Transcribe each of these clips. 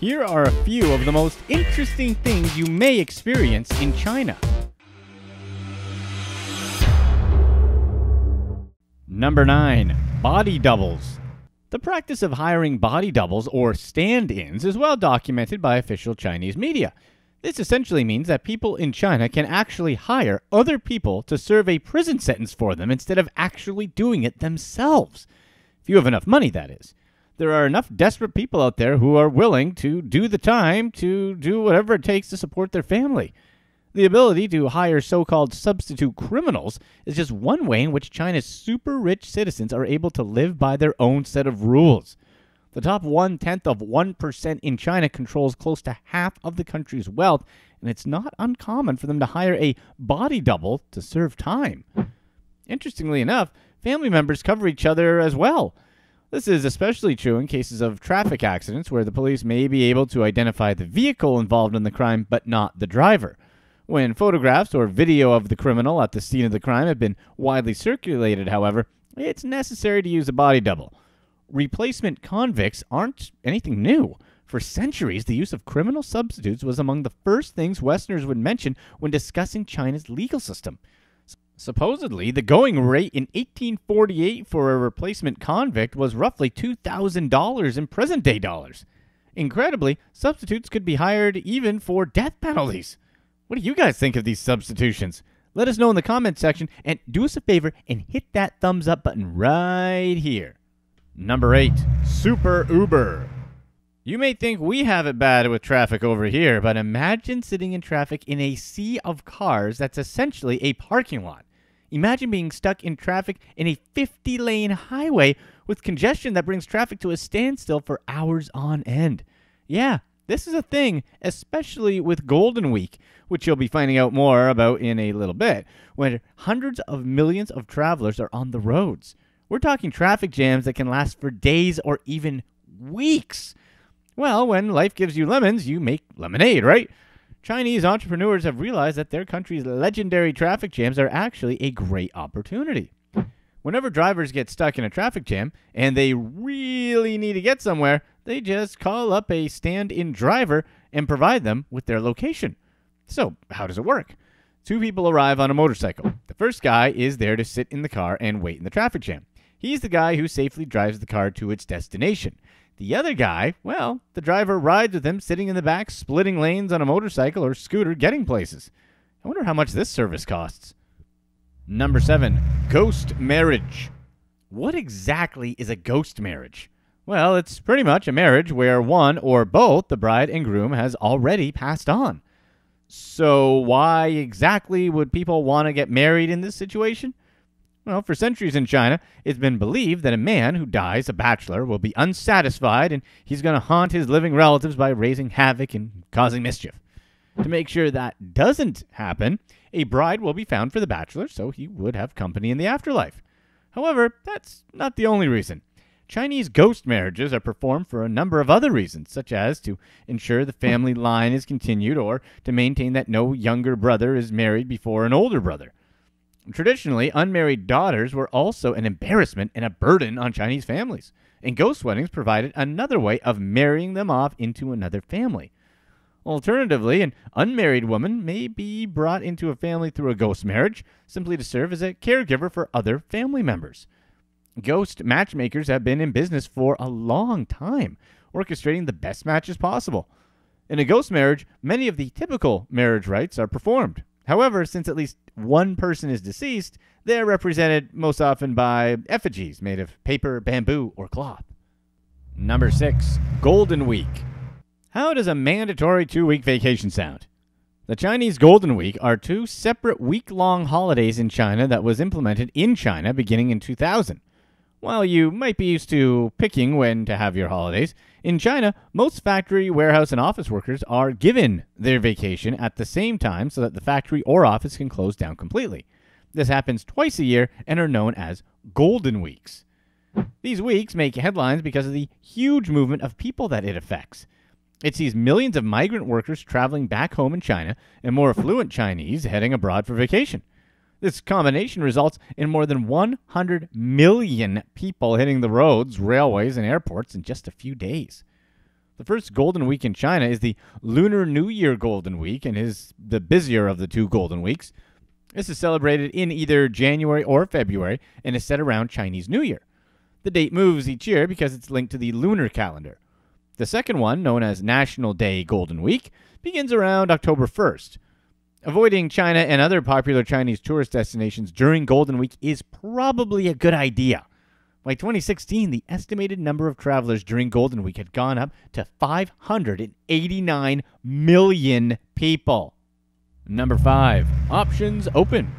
Here are a few of the most interesting things you may experience in China. Number 9. Body doubles. The practice of hiring body doubles or stand-ins is well documented by official Chinese media. This essentially means that people in China can actually hire other people to serve a prison sentence for them instead of actually doing it themselves. If you have enough money, that is. There are enough desperate people out there who are willing to do the time to do whatever it takes to support their family. The ability to hire so-called substitute criminals is just one way in which China's super-rich citizens are able to live by their own set of rules. The top 1/10 of 1% in China controls close to half of the country's wealth, and it's not uncommon for them to hire a body double to serve time. Interestingly enough, family members cover each other as well. This is especially true in cases of traffic accidents where the police may be able to identify the vehicle involved in the crime but not the driver. When photographs or video of the criminal at the scene of the crime have been widely circulated, however, it's necessary to use a body double. Replacement convicts aren't anything new. For centuries, the use of criminal substitutes was among the first things Westerners would mention when discussing China's legal system. Supposedly, the going rate in 1848 for a replacement convict was roughly $2,000 in present-day dollars. Incredibly, substitutes could be hired even for death penalties. What do you guys think of these substitutions? Let us know in the comments section, and do us a favor and hit that thumbs up button right here. Number 8. Super Uber. You may think we have it bad with traffic over here, but imagine sitting in traffic in a sea of cars that's essentially a parking lot. Imagine being stuck in traffic in a 50-lane highway with congestion that brings traffic to a standstill for hours on end. Yeah, this is a thing, especially with Golden Week, which you'll be finding out more about in a little bit, when hundreds of millions of travelers are on the roads. We're talking traffic jams that can last for days or even weeks. Well, when life gives you lemons, you make lemonade, right? Chinese entrepreneurs have realized that their country's legendary traffic jams are actually a great opportunity. Whenever drivers get stuck in a traffic jam and they really need to get somewhere, they just call up a stand-in driver and provide them with their location. So, how does it work? 2 people arrive on a motorcycle. The first guy is there to sit in the car and wait in the traffic jam. He's the guy who safely drives the car to its destination. The other guy, well, the driver rides with him, sitting in the back, splitting lanes on a motorcycle or scooter, getting places. I wonder how much this service costs. Number 7. Ghost marriage. What exactly is a ghost marriage? Well, it's pretty much a marriage where one or both the bride and groom has already passed on. So why exactly would people want to get married in this situation? Well, for centuries in China, it's been believed that a man who dies a bachelor will be unsatisfied and he's going to haunt his living relatives by raising havoc and causing mischief. To make sure that doesn't happen, a bride will be found for the bachelor so he would have company in the afterlife. However, that's not the only reason. Chinese ghost marriages are performed for a number of other reasons, such as to ensure the family line is continued or to maintain that no younger brother is married before an older brother. Traditionally, unmarried daughters were also an embarrassment and a burden on Chinese families, and ghost weddings provided another way of marrying them off into another family. Alternatively, an unmarried woman may be brought into a family through a ghost marriage, simply to serve as a caregiver for other family members. Ghost matchmakers have been in business for a long time, orchestrating the best matches possible. In a ghost marriage, many of the typical marriage rites are performed. However, since at least one person is deceased, they're represented most often by effigies made of paper, bamboo, or cloth. Number 6. Golden Week. How does a mandatory 2-week vacation sound? The Chinese Golden Week are 2 separate week-long holidays in China that was implemented in China beginning in 2000. While you might be used to picking when to have your holidays, in China, most factory, warehouse, and office workers are given their vacation at the same time so that the factory or office can close down completely. This happens twice a year and are known as Golden Weeks. These weeks make headlines because of the huge movement of people that it affects. It sees millions of migrant workers traveling back home in China and more affluent Chinese heading abroad for vacation. This combination results in more than 100 million people hitting the roads, railways, and airports in just a few days. The first Golden Week in China is the Lunar New Year Golden Week and is the busier of the two Golden Weeks. This is celebrated in either January or February and is set around Chinese New Year. The date moves each year because it's linked to the lunar calendar. The second one, known as National Day Golden Week, begins around October 1st. Avoiding China and other popular Chinese tourist destinations during Golden Week is probably a good idea. By 2016, the estimated number of travelers during Golden Week had gone up to 589 million people. Number 5. Options open.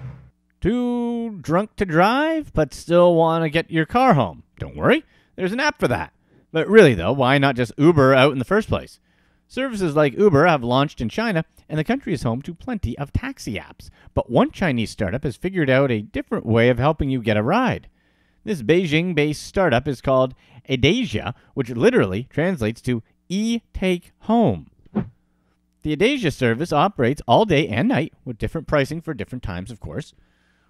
Too drunk to drive, but still want to get your car home? Don't worry, there's an app for that. But really, though, why not just Uber out in the first place? Services like Uber have launched in China, and the country is home to plenty of taxi apps. But one Chinese startup has figured out a different way of helping you get a ride. This Beijing-based startup is called BAIJIU, which literally translates to e-take home. The BAIJIU service operates all day and night, with different pricing for different times, of course.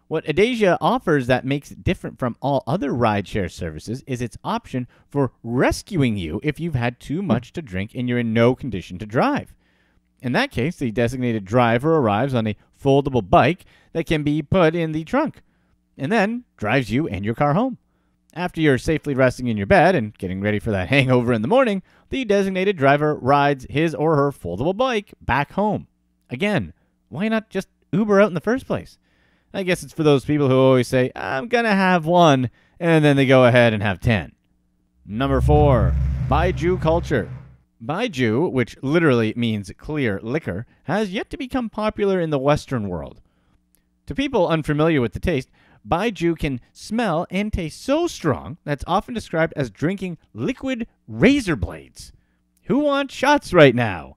What BAIJIU offers that makes it different from all other rideshare services is its option for rescuing you if you've had too much to drink and you're in no condition to drive. In that case, the designated driver arrives on a foldable bike that can be put in the trunk, and then drives you and your car home. After you're safely resting in your bed and getting ready for that hangover in the morning, the designated driver rides his or her foldable bike back home. Again, why not just Uber out in the first place? I guess it's for those people who always say, I'm going to have one, and then they go ahead and have 10. Number 4, BAIJIU culture. BAIJIU, which literally means clear liquor, has yet to become popular in the Western world. To people unfamiliar with the taste, BAIJIU can smell and taste so strong that it's often described as drinking liquid razor blades. Who wants shots right now?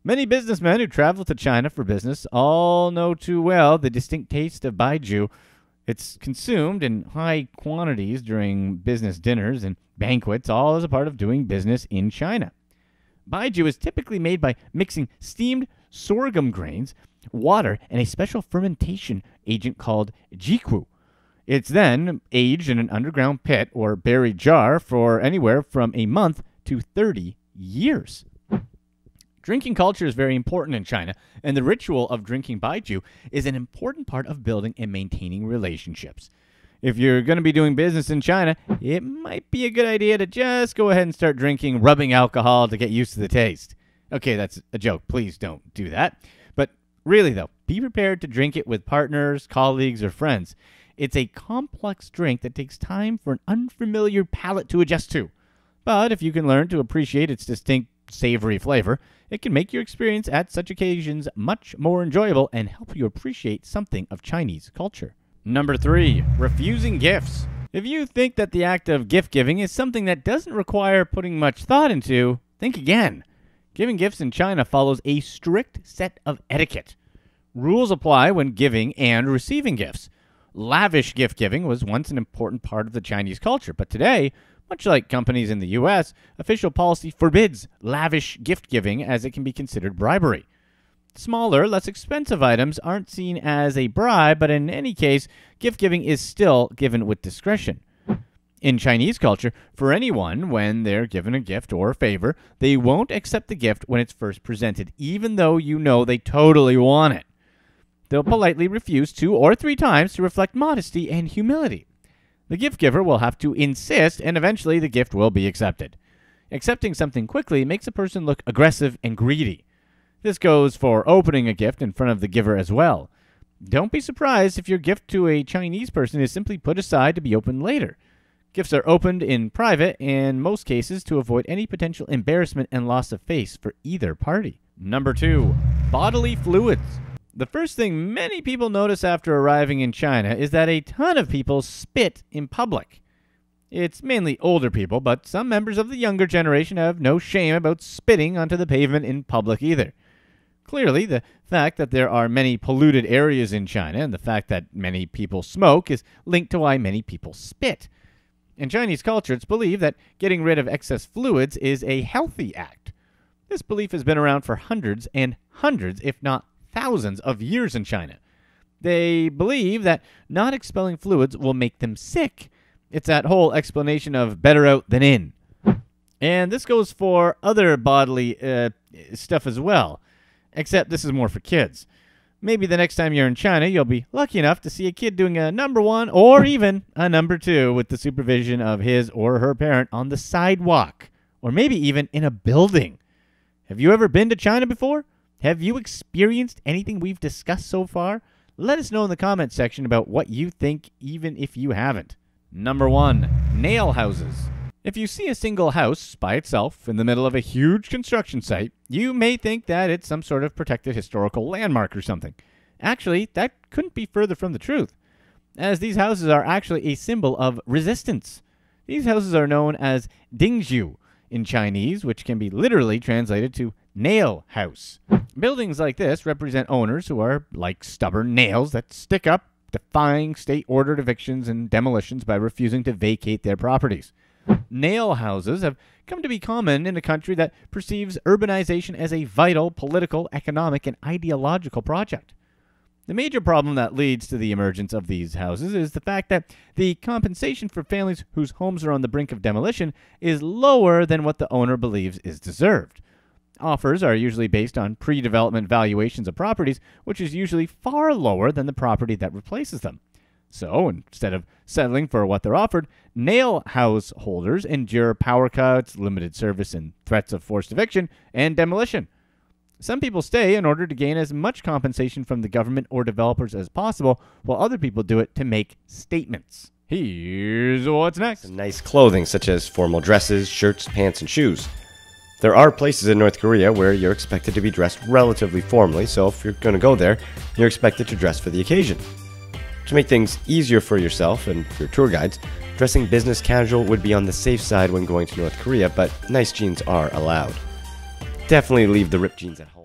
Many businessmen who travel to China for business all know too well the distinct taste of BAIJIU. It's consumed in high quantities during business dinners and banquets, all as a part of doing business in China. BAIJIU is typically made by mixing steamed sorghum grains, water, and a special fermentation agent called jiqu. It's then aged in an underground pit or buried jar for anywhere from a month to 30 years. Drinking culture is very important in China, and the ritual of drinking BAIJIU is an important part of building and maintaining relationships. If you're going to be doing business in China, it might be a good idea to just go ahead and start drinking rubbing alcohol to get used to the taste. Okay, that's a joke. Please don't do that. But really, though, be prepared to drink it with partners, colleagues, or friends. It's a complex drink that takes time for an unfamiliar palate to adjust to. But if you can learn to appreciate its distinct savory flavor, it can make your experience at such occasions much more enjoyable and help you appreciate something of Chinese culture. Number 3, refusing gifts. If you think that the act of gift giving is something that doesn't require putting much thought into, think again. Giving gifts in China follows a strict set of etiquette. Rules apply when giving and receiving gifts. Lavish gift giving was once an important part of the Chinese culture, but today, much like companies in the U.S., official policy forbids lavish gift giving as it can be considered bribery. Smaller, less expensive items aren't seen as a bribe, but in any case, gift giving is still given with discretion. In Chinese culture, for anyone, when they're given a gift or a favor, they won't accept the gift when it's first presented, even though you know they totally want it. They'll politely refuse 2 or 3 times to reflect modesty and humility. The gift giver will have to insist, and eventually the gift will be accepted. Accepting something quickly makes a person look aggressive and greedy. This goes for opening a gift in front of the giver as well. Don't be surprised if your gift to a Chinese person is simply put aside to be opened later. Gifts are opened in private in most cases to avoid any potential embarrassment and loss of face for either party. Number 2, bodily fluids. The first thing many people notice after arriving in China is that a ton of people spit in public. It's mainly older people, but some members of the younger generation have no shame about spitting onto the pavement in public either. Clearly, the fact that there are many polluted areas in China and the fact that many people smoke is linked to why many people spit. In Chinese culture, it's believed that getting rid of excess fluids is a healthy act. This belief has been around for hundreds and hundreds, if not thousands of years in China. They believe that not expelling fluids will make them sick. It's that whole explanation of better out than in. And this goes for other bodily stuff as well, except this is more for kids. Maybe the next time you're in China, you'll be lucky enough to see a kid doing a number 1 or even a number 2 with the supervision of his or her parent on the sidewalk, or maybe even in a building. Have you ever been to China before? Have you experienced anything we've discussed so far? Let us know in the comments section about what you think, even if you haven't. Number 1, nail houses. If you see a single house by itself in the middle of a huge construction site, you may think that it's some sort of protected historical landmark or something. Actually, that couldn't be further from the truth, as these houses are actually a symbol of resistance. These houses are known as BAIJIU in Chinese, which can be literally translated to nail house. Buildings like this represent owners who are like stubborn nails that stick up, defying state-ordered evictions and demolitions by refusing to vacate their properties. Nail houses have come to be common in a country that perceives urbanization as a vital political, economic, and ideological project. The major problem that leads to the emergence of these houses is the fact that the compensation for families whose homes are on the brink of demolition is lower than what the owner believes is deserved. Offers are usually based on pre-development valuations of properties, which is usually far lower than the property that replaces them. So, instead of settling for what they're offered, nail house holders endure power cuts, limited service, and threats of forced eviction and demolition. Some people stay in order to gain as much compensation from the government or developers as possible, while other people do it to make statements. Here's what's next. Nice clothing, such as formal dresses, shirts, pants, and shoes. There are places in North Korea where you're expected to be dressed relatively formally, so if you're going to go there, you're expected to dress for the occasion. To make things easier for yourself and your tour guides, dressing business casual would be on the safe side when going to North Korea, but nice jeans are allowed. Definitely leave the ripped jeans at home.